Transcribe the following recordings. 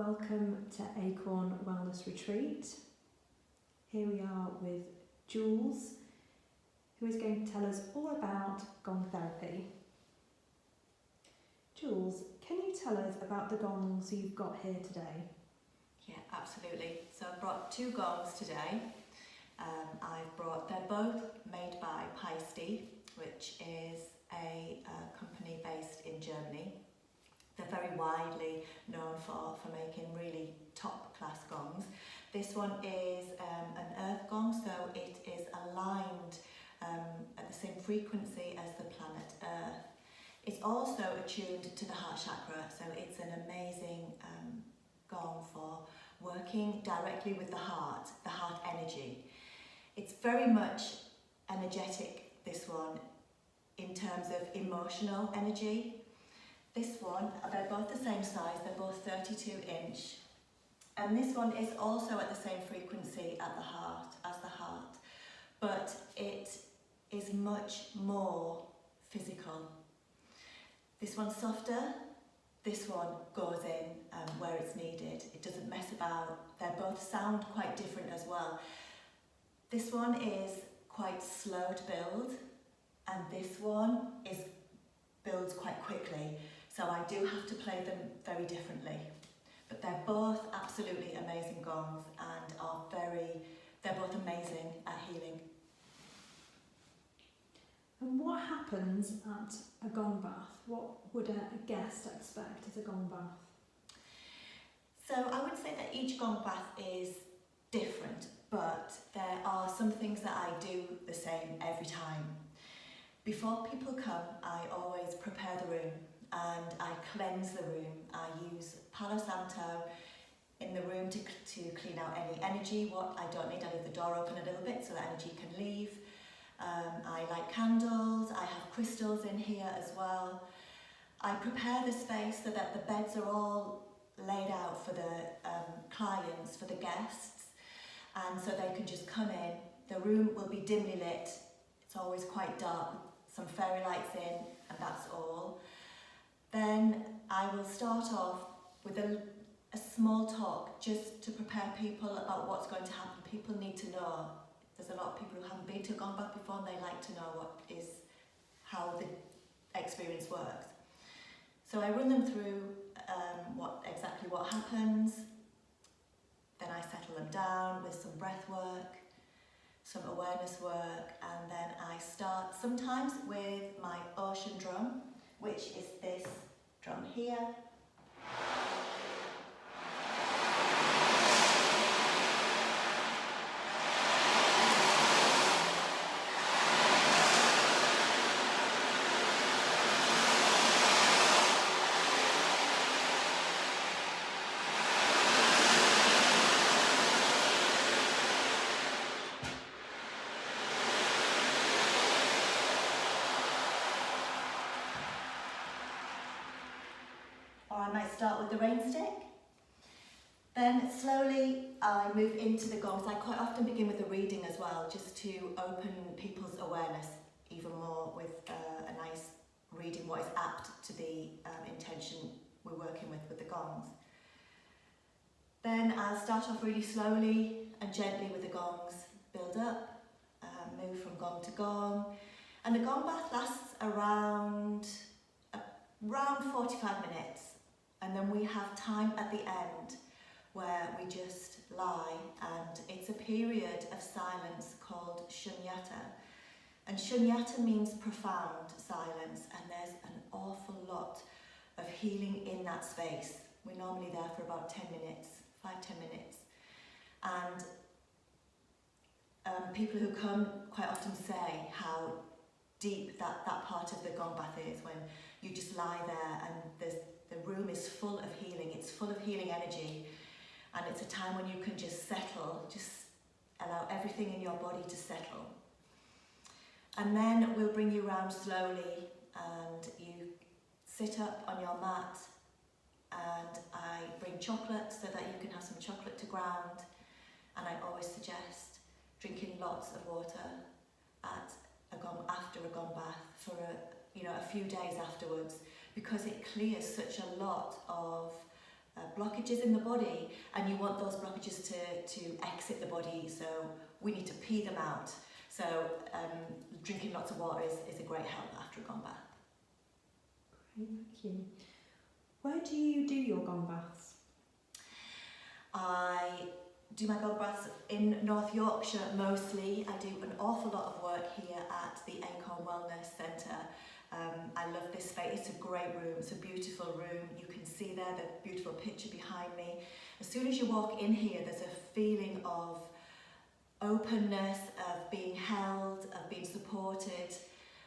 Welcome to Acorn Wellness Retreat. Here we are with Jules, who is going to tell us all about gong therapy. Jules, can you tell us about the gongs you've got here today? Yeah, absolutely. So I've brought two gongs today. They're both made by Paisti, which is a company based in Germany. They're very widely known for making really top class gongs. This one is an earth gong, so it is aligned at the same frequency as the planet Earth. It's also attuned to the heart chakra, so it's an amazing gong for working directly with the heart energy. It's very much energetic, this one, in terms of emotional energy. This one, they're both the same size, they're both 32 inch. And this one is also at the same frequency as the heart, but it is much more physical. This one's softer, this one goes in where it's needed. It doesn't mess about. They both sound quite different as well. This one is quite slow to build, and this one builds quite quickly. So I do have to play them very differently. But they're both absolutely amazing gongs and they're both amazing at healing. And what happens at a gong bath? What would a guest expect at a gong bath? So I would say that each gong bath is different, but there are some things that I do the same every time. Before people come, I always prepare the room and I cleanse the room. I use Palo Santo in the room to clean out any energy. What I don't need, I leave the door open a little bit so that energy can leave. I light candles, I have crystals in here as well. I prepare the space so that the beds are all laid out for the clients, for the guests, and so they can just come in. The room will be dimly lit. It's always quite dark, some fairy lights in, and that's all. Then I will start off with a small talk just to prepare people about what's going to happen. People need to know. There's a lot of people who haven't been to a gong bath before and they like to know how the experience works. So I run them through exactly what happens. Then I settle them down with some breath work, some awareness work, and then I start sometimes with my ocean drum, which is this drum here. Or I might start with the rain stick. Then slowly I move into the gongs. I quite often begin with a reading as well, just to open people's awareness even more with a nice reading, what is apt to the intention we're working with the gongs. Then I'll start off really slowly and gently with the gongs, build up, move from gong to gong. And the gong bath lasts around 45 minutes. And then we have time at the end where we just lie, and it's a period of silence called shunyata. And shunyata means profound silence, and there's an awful lot of healing in that space. We're normally there for about 10 minutes, 5-10 minutes. And people who come quite often say how deep that part of the gong bath is, when you just lie there and the room is full of healing. It's full of healing energy, and it's a time when you can just settle, just allow everything in your body to settle. And then we'll bring you around slowly, and you sit up on your mat, and I bring chocolate so that you can have some chocolate to ground, and I always suggest drinking lots of water after a gong bath for a few days afterwards, because it clears such a lot of blockages in the body, and you want those blockages to exit the body, so we need to pee them out. So drinking lots of water is a great help after a gong bath. Great, thank you. Where do you do your gong baths? I do my gong baths in North Yorkshire mostly. I do an awful lot of work here at the Acorn Wellness Centre. I love this space. It's a great room. It's a beautiful room. You can see there the beautiful picture behind me. As soon as you walk in here, there's a feeling of openness, of being held, of being supported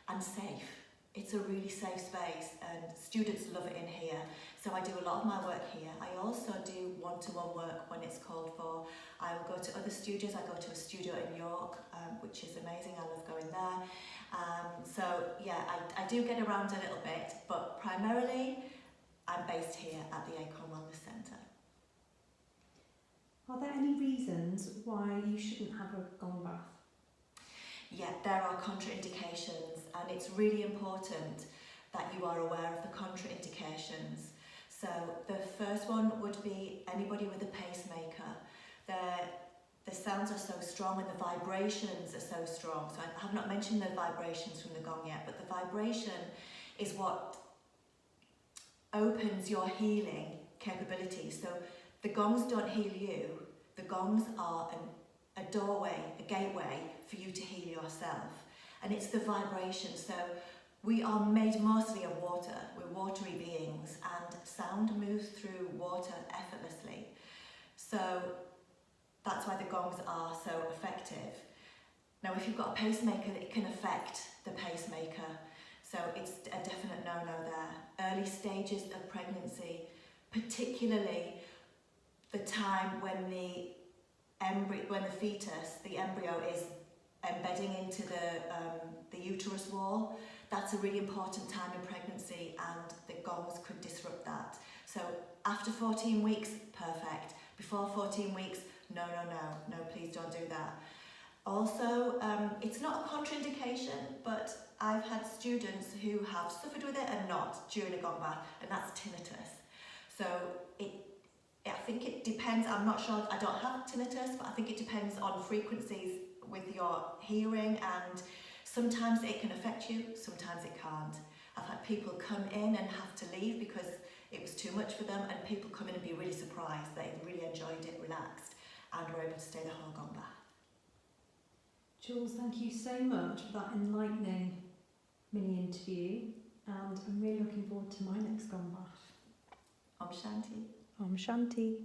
and safe. It's a really safe space, and students love it in here. So I do a lot of my work here. I also do one-to-one work when it's called for. I will go to other studios. I go to a studio in York, which is amazing. I love going there. So yeah, I do get around a little bit, but primarily I'm based here at the Acorn Wellness Centre. Are there any reasons why you shouldn't have a gong bath? Yeah, there are contraindications, and it's really important that you are aware of the contraindications. So the first one would be anybody with a pacemaker. The sounds are so strong and the vibrations are so strong. So I have not mentioned the vibrations from the gong yet, but the vibration is what opens your healing capabilities. So the gongs don't heal you. The gongs are a doorway, a gateway for you to heal yourself. And it's the vibration. So we are made mostly of water. We're watery beings, and sound moves through water effortlessly. So that's why the gongs are so effective. Now, if you've got a pacemaker, it can affect the pacemaker. So it's a definite no-no there. Early stages of pregnancy, particularly the time when the fetus, the embryo, is embedding into the uterus wall, that's a really important time in pregnancy, and the gongs could disrupt that. So after 14 weeks, perfect. Before 14 weeks, no, please don't do that. Also, it's not a contraindication, but I've had students who have suffered with it and not during a gong bath, and that's tinnitus. So I think it depends. I'm not sure, I don't have tinnitus, but I think it depends on frequencies with your hearing, and sometimes it can affect you, sometimes it can't. I've had people come in and have to leave because it was too much for them, and people come in and be really surprised. They really enjoyed it, relaxed, and were able to stay the whole gong bath. Jules, thank you so much for that enlightening mini interview, and I'm really looking forward to my next gong bath. Om Shanti. Om Shanti.